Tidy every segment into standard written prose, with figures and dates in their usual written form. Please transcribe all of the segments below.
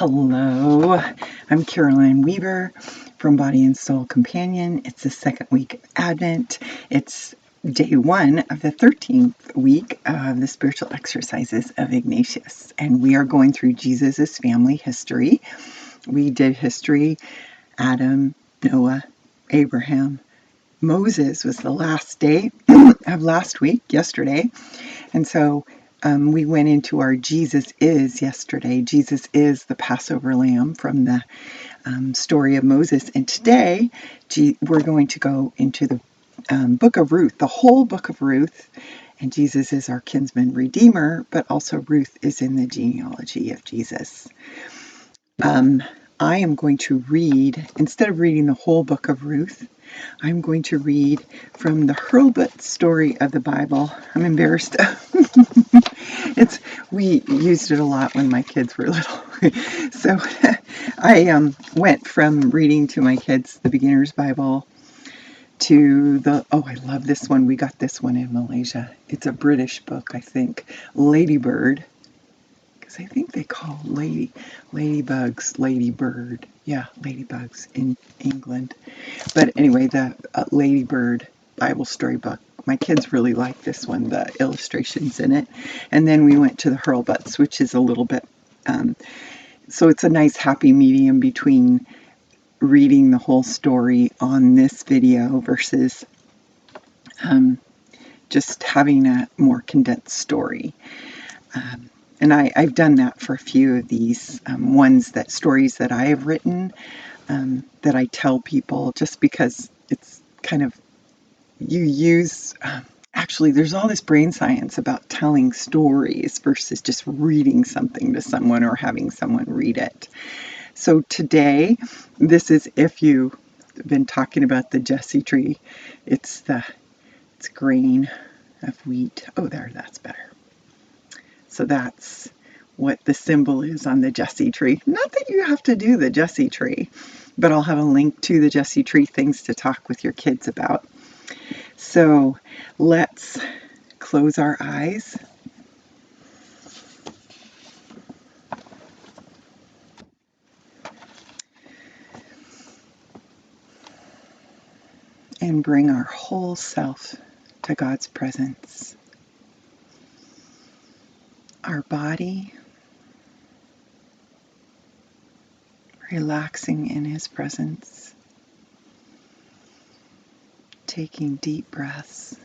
Hello, I'm Caroline Weaver from Body and Soul Companion. It's the second week of Advent. It's day 1 of the 13th week of the spiritual exercises of Ignatius, and we are going through Jesus's family history. We did history, Adam, Noah, Abraham. Moses was the last day of last week, yesterday, and so we went into our Jesus is yesterday. Jesus is the Passover lamb from the story of Moses. And today we're going to go into the book of Ruth, the whole book of Ruth. And Jesus is our Kinsman-Redeemer, but also Ruth is in the genealogy of Jesus. I am going to read, instead of reading the whole book of Ruth, I'm going to read from the Hurlbut story of the Bible. I'm embarrassed. We used it a lot when my kids were little. So I went from reading to my kids the Beginner's Bible to I love this one. We got this one in Malaysia. It's a British book, I think. Ladybird. Because I think they call ladybugs ladybird. Yeah, ladybugs in England. But anyway, the Ladybird Bible story book. My kids really like this one, the illustrations in it. And then we went to the Hurlbuts, which is a little bit, so it's a nice happy medium between reading the whole story on this video versus just having a more condensed story. And I've done that for a few of these stories that I have written that I tell people, just because it's kind of, you use, actually there's all this brain science about telling stories versus just reading something to someone or having someone read it. So today, this is, if you've been talking about the Jesse tree, it's grain of wheat. Oh, that's better. So that's what the symbol is on the Jesse tree. Not that you have to do the Jesse tree, but I'll have a link to the Jesse tree, things to talk with your kids about. So let's close our eyes. And bring our whole self to God's presence. Our body relaxing in His presence. Taking deep breaths.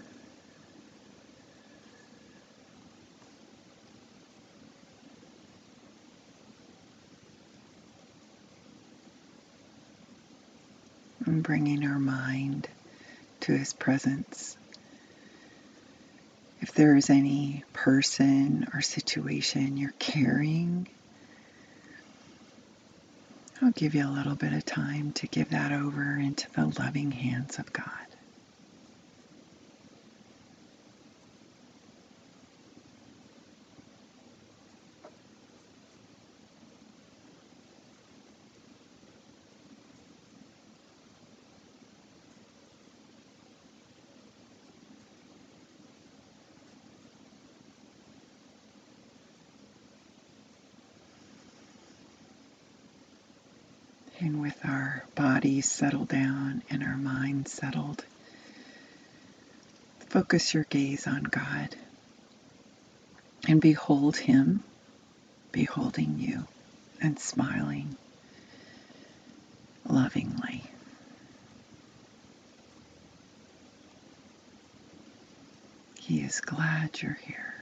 And bringing our mind to His presence. If there is any person or situation you're carrying, I'll give you a little bit of time to give that over into the loving hands of God. And with our bodies settled down and our minds settled, focus your gaze on God and behold Him beholding you and smiling lovingly. He is glad you're here.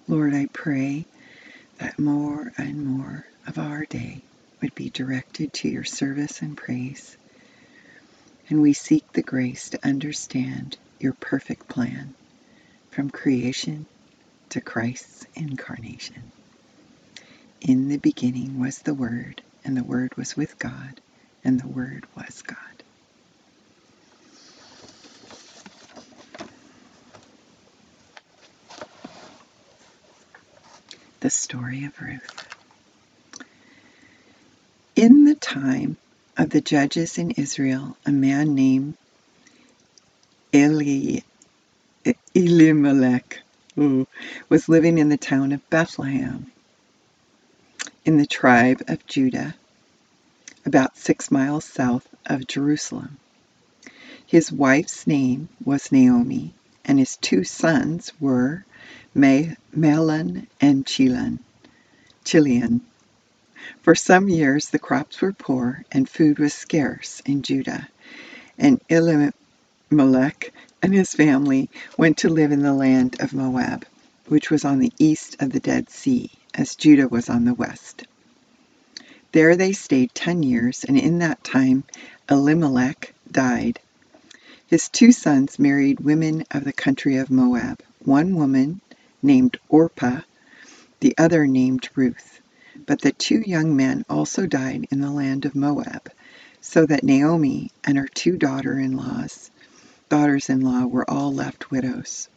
Lord, I pray that more and more of our day would be directed to your service and praise. And we seek the grace to understand your perfect plan from creation to Christ's incarnation. In the beginning was the Word, and the Word was with God, and the Word was God. The Story of Ruth. In the time of the judges in Israel, a man named Elimelech was living in the town of Bethlehem in the tribe of Judah, about 6 miles south of Jerusalem. His wife's name was Naomi, and his 2 sons were Mahlon and Chilion. For some years the crops were poor and food was scarce in Judah, and Elimelech and his family went to live in the land of Moab, which was on the east of the Dead Sea, as Judah was on the west. There they stayed 10 years, and in that time Elimelech died. His 2 sons married women of the country of Moab, one woman named Orpah, the other named Ruth. But the 2 young men also died in the land of Moab, so that Naomi and her 2 daughters-in-law were all left widows.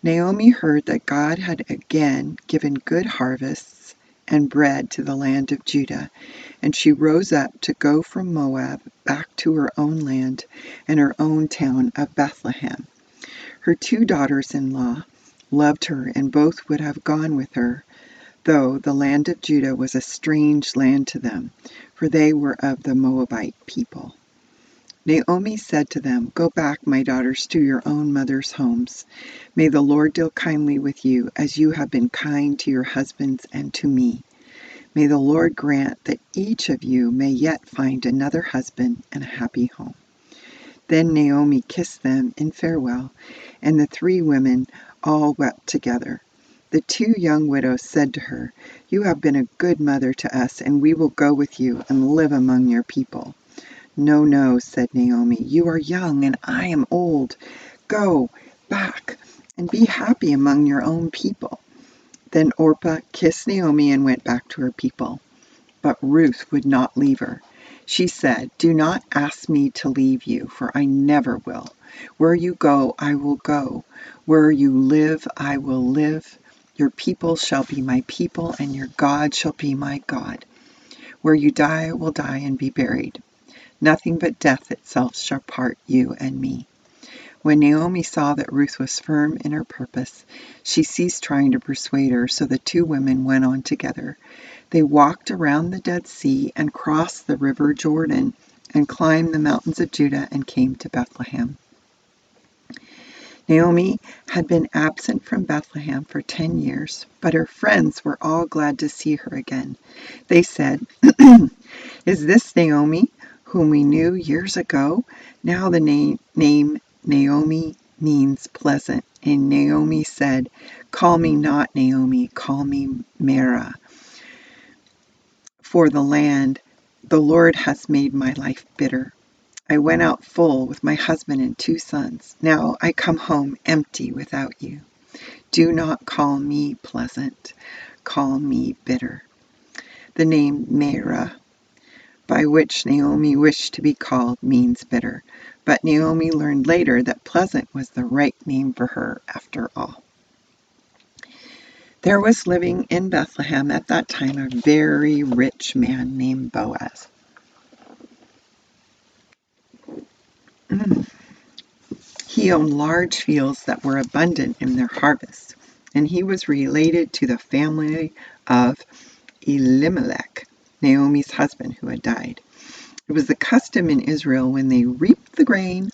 Naomi heard that God had again given good harvests and bread to the land of Judah, and she rose up to go from Moab back to her own land and her own town of Bethlehem. Her 2 daughters-in-law loved her, and both would have gone with her, though the land of Judah was a strange land to them, for they were of the Moabite people. Naomi said to them, "Go back, my daughters, to your own mother's homes. May the Lord deal kindly with you, as you have been kind to your husbands and to me. May the Lord grant that each of you may yet find another husband and a happy home." Then Naomi kissed them in farewell, and the 3 women all wept together. The 2 young widows said to her, "You have been a good mother to us, and we will go with you and live among your people." "No, no," said Naomi, "you are young and I am old. Go back and be happy among your own people." Then Orpah kissed Naomi and went back to her people. But Ruth would not leave her. She said, "Do not ask me to leave you, for I never will. Where you go, I will go. Where you live, I will live. Your people shall be my people, and your God shall be my God. Where you die, I will die and be buried. Nothing but death itself shall part you and me." When Naomi saw that Ruth was firm in her purpose, she ceased trying to persuade her, so the 2 women went on together. They walked around the Dead Sea and crossed the river Jordan and climbed the mountains of Judah and came to Bethlehem. Naomi had been absent from Bethlehem for 10 years, but her friends were all glad to see her again. They said, "Is this Naomi, whom we knew years ago?" Now the name Naomi means pleasant, and Naomi said, "Call me not Naomi, call me Mara, for the Lord has made my life bitter. I went out full with my husband and 2 sons. Now I come home empty without you. Do not call me pleasant, call me bitter." The name Mara, by which Naomi wished to be called, means bitter, but Naomi learned later that pleasant was the right name for her after all. There was living in Bethlehem at that time a very rich man named Boaz. He owned large fields that were abundant in their harvest, and he was related to the family of Elimelech, Naomi's husband, who had died. It was the custom in Israel when they reaped the grain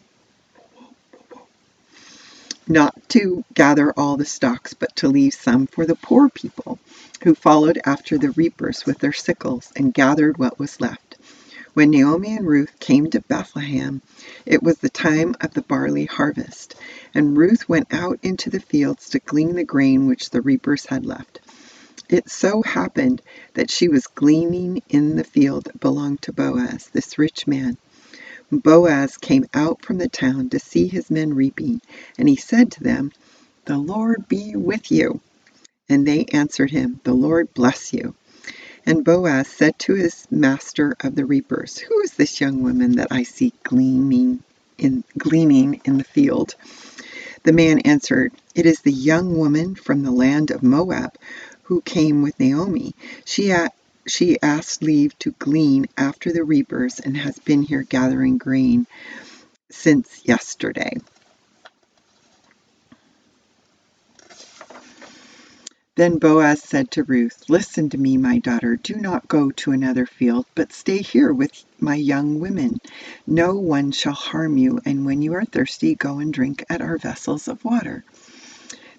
not to gather all the stalks, but to leave some for the poor people, who followed after the reapers with their sickles and gathered what was left. When Naomi and Ruth came to Bethlehem, it was the time of the barley harvest, and Ruth went out into the fields to glean the grain which the reapers had left. It so happened that she was gleaning in the field that belonged to Boaz, this rich man. Boaz came out from the town to see his men reaping, and he said to them, "The Lord be with you." And they answered him, "The Lord bless you." And Boaz said to his master of the reapers, "Who is this young woman that I see gleaning in the field?" The man answered, "It is the young woman from the land of Moab who came with Naomi. She she asked leave to glean after the reapers and has been here gathering grain since yesterday. Then Boaz said to Ruth, "Listen to me, my daughter. Do not go to another field, but stay here with my young women. No one shall harm you, and when you are thirsty, go and drink at our vessels of water."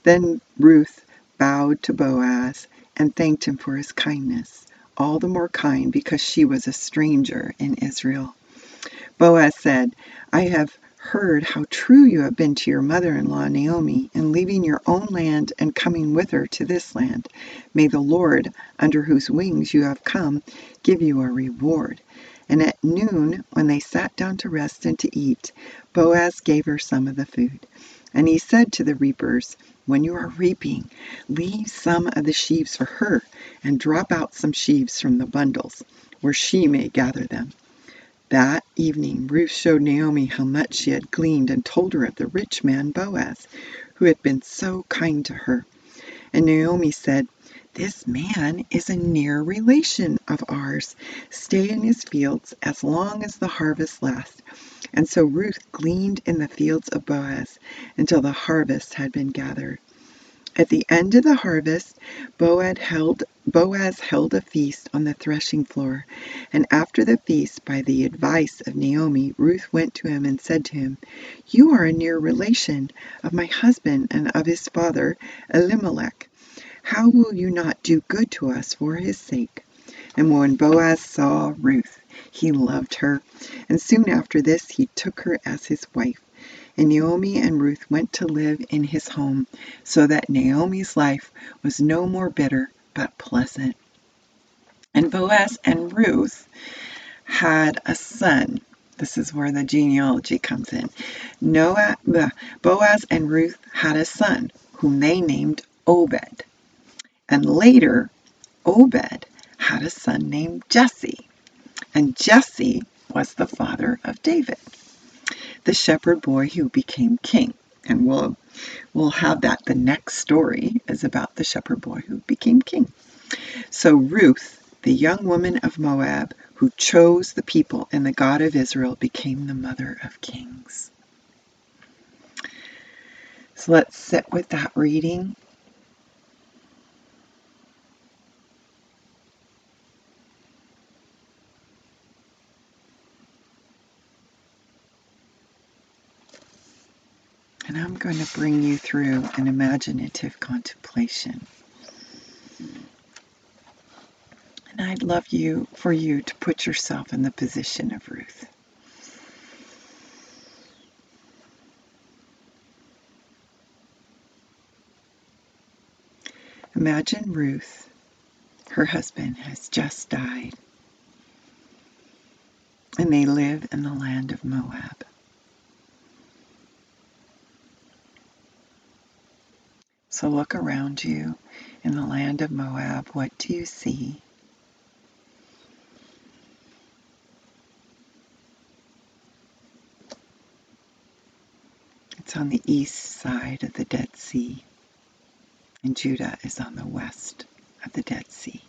Then Ruth bowed to Boaz and thanked him for his kindness, all the more kind because she was a stranger in Israel. Boaz said, "I have heard how true you have been to your mother-in-law Naomi in leaving your own land and coming with her to this land. May the Lord, under whose wings you have come, give you a reward." And at noon, when they sat down to rest and to eat, Boaz gave her some of the food. And he said to the reapers, "When you are reaping, leave some of the sheaves for her, and drop out some sheaves from the bundles, where she may gather them." That evening Ruth showed Naomi how much she had gleaned and told her of the rich man Boaz, who had been so kind to her. And Naomi said, "This man is a near relation of ours. Stay in his fields as long as the harvest lasts." And so Ruth gleaned in the fields of Boaz until the harvest had been gathered. At the end of the harvest, Boaz held a feast on the threshing floor. And after the feast, by the advice of Naomi, Ruth went to him and said to him, "You are a near relation of my husband and of his father Elimelech. How will you not do good to us for his sake?" And when Boaz saw Ruth, he loved her, and soon after this he took her as his wife. And Naomi and Ruth went to live in his home, so that Naomi's life was no more bitter but pleasant. And Boaz and Ruth had a son. This is where the genealogy comes in. Boaz and Ruth had a son, whom they named Obed. And later, Obed had a son named Jesse. And Jesse was the father of David, the shepherd boy who became king. And we'll have that. The next story is about the shepherd boy who became king. So Ruth, the young woman of Moab, who chose the people and the God of Israel, became the mother of kings. So let's sit with that reading. And I'm going to bring you through an imaginative contemplation. And I'd love for you to put yourself in the position of Ruth. Imagine Ruth. Her husband has just died, and they live in the land of Moab. So look around you in the land of Moab. What do you see? It's on the east side of the Dead Sea, and Judah is on the west of the Dead Sea.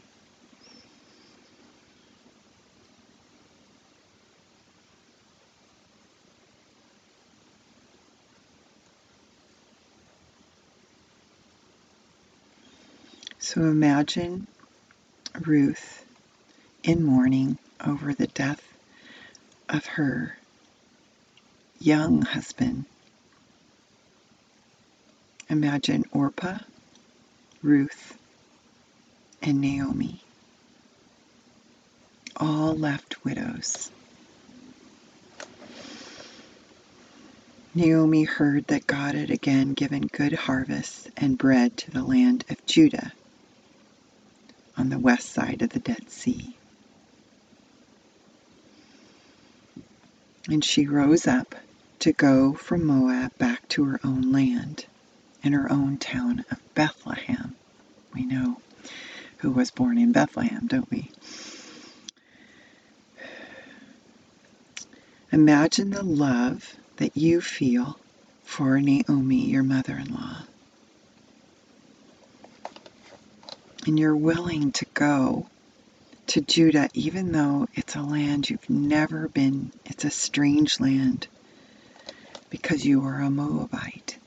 So imagine Ruth in mourning over the death of her young husband. Imagine Orpah, Ruth, and Naomi, all left widows. Naomi heard that God had again given good harvests and bread to the land of Judah on the west side of the Dead Sea. And she rose up to go from Moab back to her own land in her own town of Bethlehem. We know who was born in Bethlehem, don't we? Imagine the love that you feel for Naomi, your mother-in-law. And you're willing to go to Judah, even though it's a land you've never been, it's a strange land because you are a Moabite.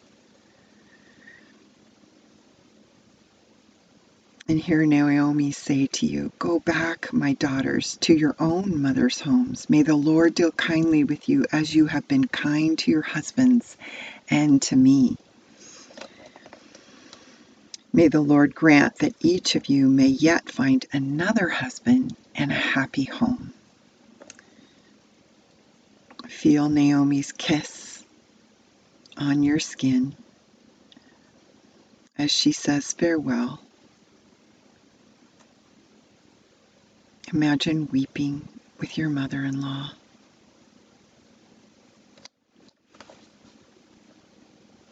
And hear Naomi say to you, go back, my daughters, to your own mother's homes. May the Lord deal kindly with you as you have been kind to your husbands and to me. May the Lord grant that each of you may yet find another husband and a happy home. Feel Naomi's kiss on your skin as she says farewell. Imagine weeping with your mother-in-law.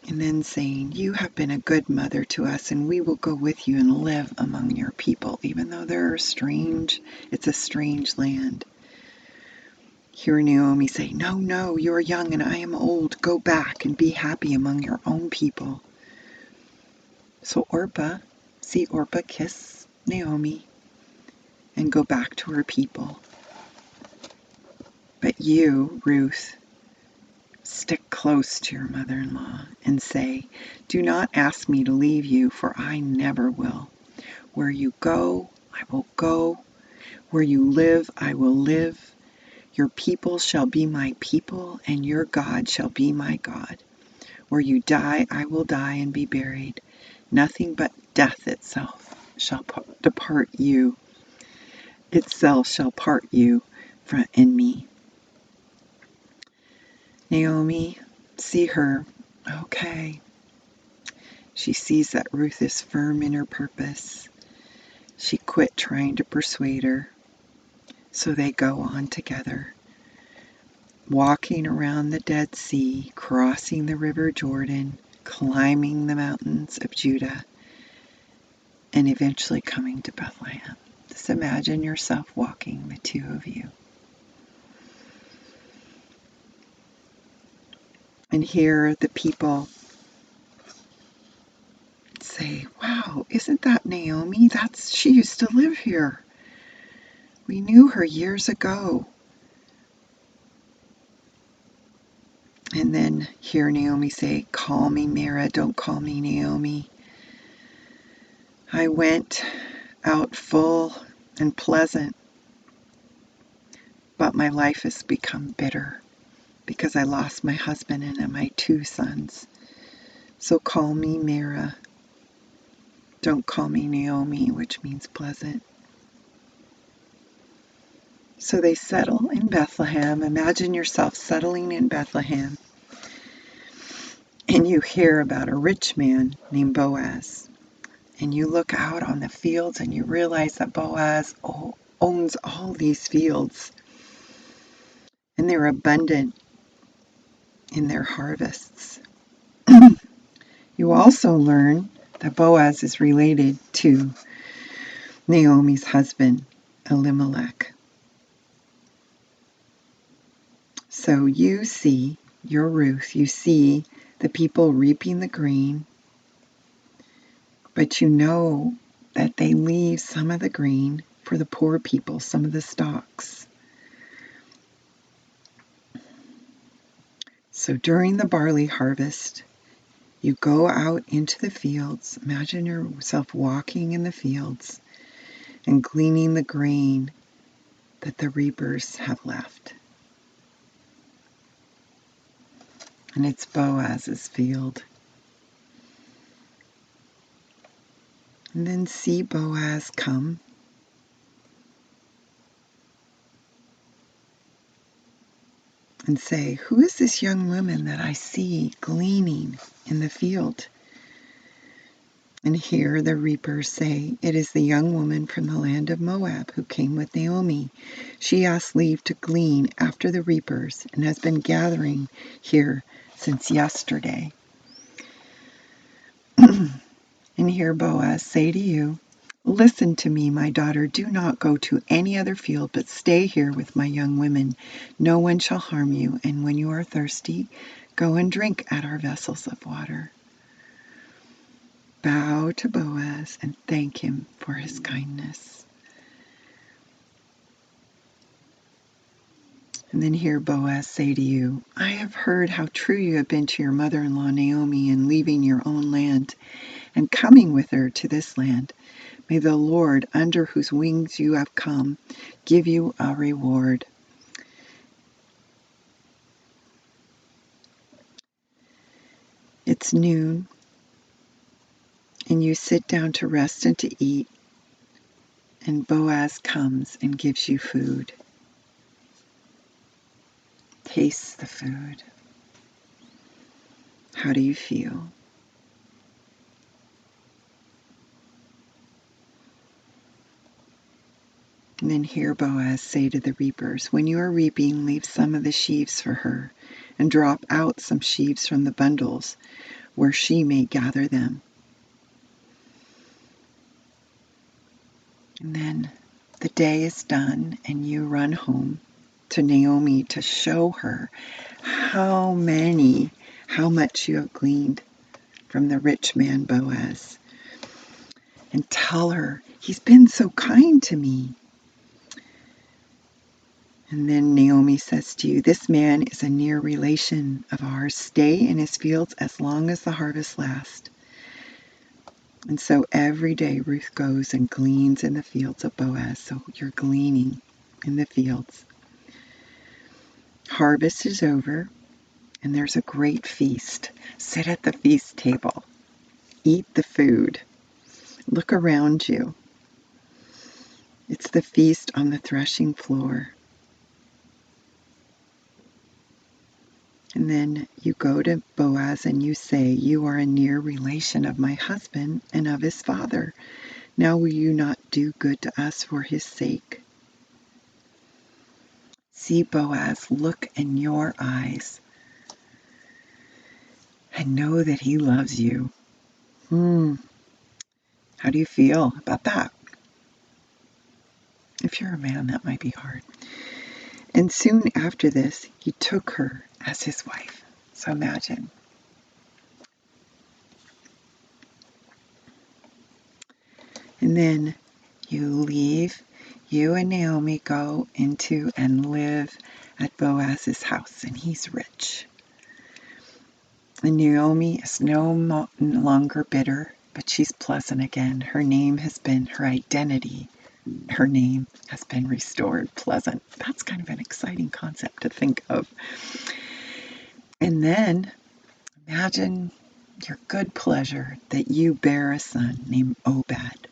And then saying, you have been a good mother to us, and we will go with you and live among your people, even though it's a strange land. Hear Naomi say, no, you are young and I am old. Go back and be happy among your own people. So Orpah kiss Naomi and go back to her people. But you, Ruth, stick close to your mother-in-law and say, do not ask me to leave you, for I never will. Where you go, I will go. Where you live, I will live. Your people shall be my people, and your God shall be my God. Where you die, I will die and be buried. Nothing but death itself shall part you and me. Naomi, see her. Okay. She sees that Ruth is firm in her purpose. She quit trying to persuade her. So they go on together, walking around the Dead Sea, crossing the River Jordan, climbing the mountains of Judah, and eventually coming to Bethlehem. Just imagine yourself walking, the two of you. And hear the people say, wow, isn't that Naomi? She used to live here. We knew her years ago. And then hear Naomi say, call me Mara, don't call me Naomi. I went out full and pleasant, but my life has become bitter because I lost my husband and my 2 sons. So call me Mara. Don't call me Naomi, which means pleasant. So they settle in Bethlehem. Imagine yourself settling in Bethlehem. And you hear about a rich man named Boaz. And you look out on the fields and you realize that Boaz owns all these fields. And they're abundant in their harvests. You also learn that Boaz is related to Naomi's husband, Elimelech. So you see, you're Ruth, you see the people reaping the grain, but you know that they leave some of the grain for the poor people, some of the stalks. So during the barley harvest, you go out into the fields. Imagine yourself walking in the fields and gleaning the grain that the reapers have left. And it's Boaz's field. And then see Boaz come. And say, who is this young woman that I see gleaning in the field? And hear the reapers say, it is the young woman from the land of Moab who came with Naomi. She asked leave to glean after the reapers and has been gathering here since yesterday. And hear Boaz say to you, listen to me, my daughter. Do not go to any other field, but stay here with my young women. No one shall harm you, and when you are thirsty, go and drink at our vessels of water. Bow to Boaz and thank him for his kindness. And then hear Boaz say to you, I have heard how true you have been to your mother-in-law Naomi in leaving your own land and coming with her to this land. May the Lord, under whose wings you have come, give you a reward. It's noon, and you sit down to rest and to eat, and Boaz comes and gives you food. Taste the food. How do you feel? And then hear Boaz say to the reapers, when you are reaping, leave some of the sheaves for her, and drop out some sheaves from the bundles, where she may gather them. And then the day is done, and you run home to Naomi to show her how much you have gleaned from the rich man Boaz. And tell her, he's been so kind to me. And then Naomi says to you, this man is a near relation of ours. Stay in his fields as long as the harvest lasts. And so every day Ruth goes and gleans in the fields of Boaz. So you're gleaning in the fields. Harvest is over, and there's a great feast. Sit at the feast table. Eat the food. Look around you. It's the feast on the threshing floor. And then you go to Boaz and you say, you are a near relation of my husband and of his father. Now will you not do good to us for his sake? See Boaz look in your eyes and know that he loves you. How do you feel about that? If you're a man, that might be hard. And soon after this, he took her as his wife. So imagine. And then you and Naomi go into and live at Boaz's house, and he's rich. And Naomi is no longer bitter, but she's pleasant again. Her name has been, her identity, her name has been restored. Pleasant. That's kind of an exciting concept to think of. And then imagine your good pleasure that you bear a son named Obed.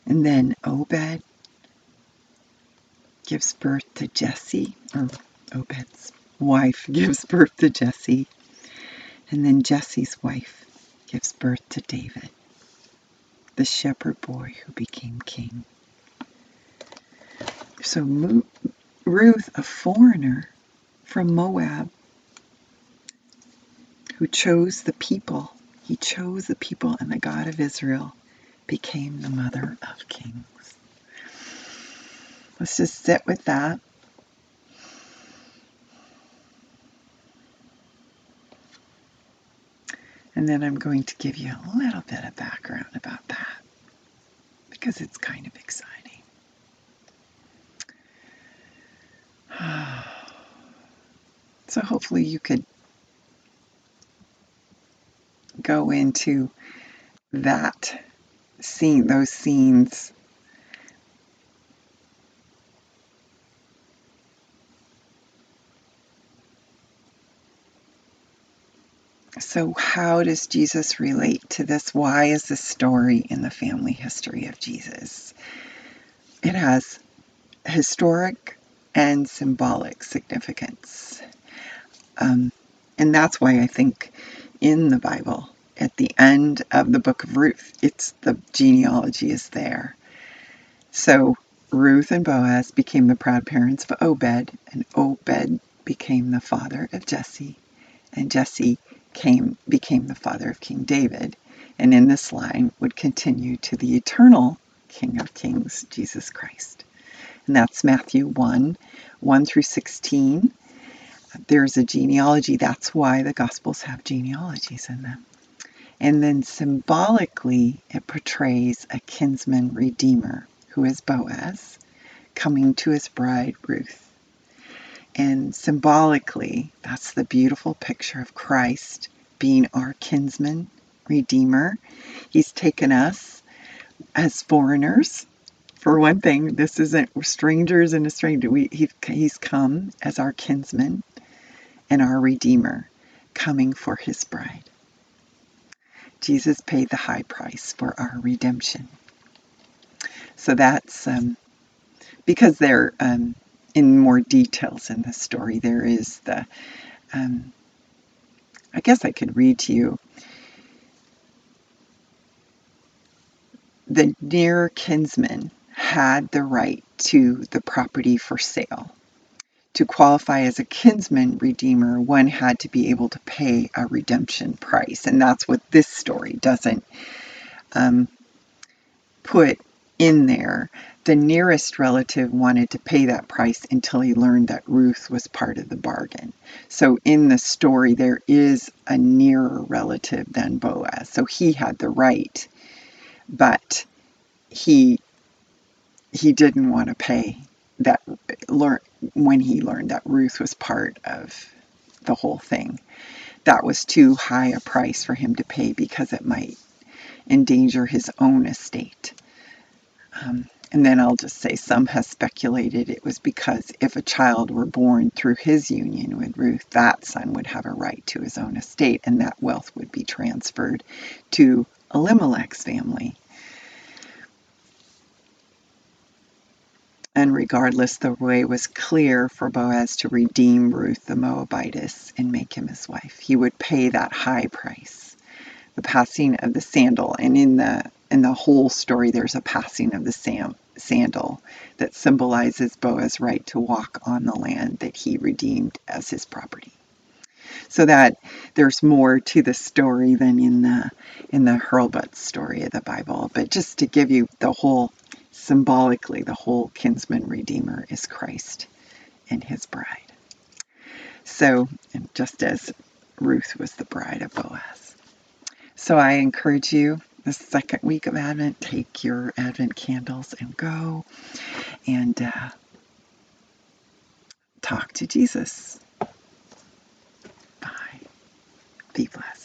And then Obed gives birth to Jesse, or Obed's wife gives birth to Jesse. And then Jesse's wife gives birth to David, the shepherd boy who became king. So Ruth, a foreigner from Moab, who chose the people, he chose the people, and the God of Israel became the mother of kings. Let's just sit with that. And then I'm going to give you a little bit of background about that, because it's kind of exciting. So hopefully you could go into that scene, those scenes. So how does Jesus relate to this? Why is this story in the family history of Jesus? It has historic and symbolic significance. And that's why I think in the Bible, at the end of the book of Ruth, it's the genealogy is there. So Ruth and Boaz became the proud parents of Obed, and Obed became the father of Jesse, and Jesse became the father of King David, and in this line would continue to the eternal King of Kings, Jesus Christ. And that's Matthew 1 through 16. There's a genealogy. That's why the Gospels have genealogies in them. And then symbolically, it portrays a kinsman-redeemer, who is Boaz, coming to his bride, Ruth. And symbolically, that's the beautiful picture of Christ being our kinsman redeemer. He's taken us as foreigners. For one thing, this isn't strangers and a stranger. He's come as our kinsman and our redeemer, coming for his bride. Jesus paid the high price for our redemption. So that's because they're in more details in the story. There is the, I guess I could read to you. The near kinsman had the right to the property for sale. To qualify as a kinsman redeemer, one had to be able to pay a redemption price. And that's what this story doesn't put in there. The nearest relative wanted to pay that price until he learned that Ruth was part of the bargain. So in the story, there is a nearer relative than Boaz. So he had the right, but he didn't want to pay that when he learned that Ruth was part of the whole thing. That was too high a price for him to pay because it might endanger his own estate. And then I'll just say some has speculated it was because if a child were born through his union with Ruth, that son would have a right to his own estate, and that wealth would be transferred to Elimelech's family. And regardless, the way was clear for Boaz to redeem Ruth the Moabitess and make him his wife. He would pay that high price, the passing of the sandal. And in the whole story, there's a passing of the sandal that symbolizes Boaz's right to walk on the land that he redeemed as his property. So that there's more to the story than in the Hurlbut story of the Bible. But just to give you the whole, symbolically, the whole kinsman redeemer is Christ and his bride. So, and just as Ruth was the bride of Boaz. So I encourage you, the second week of Advent, take your Advent candles and go and talk to Jesus. Bye. Be blessed.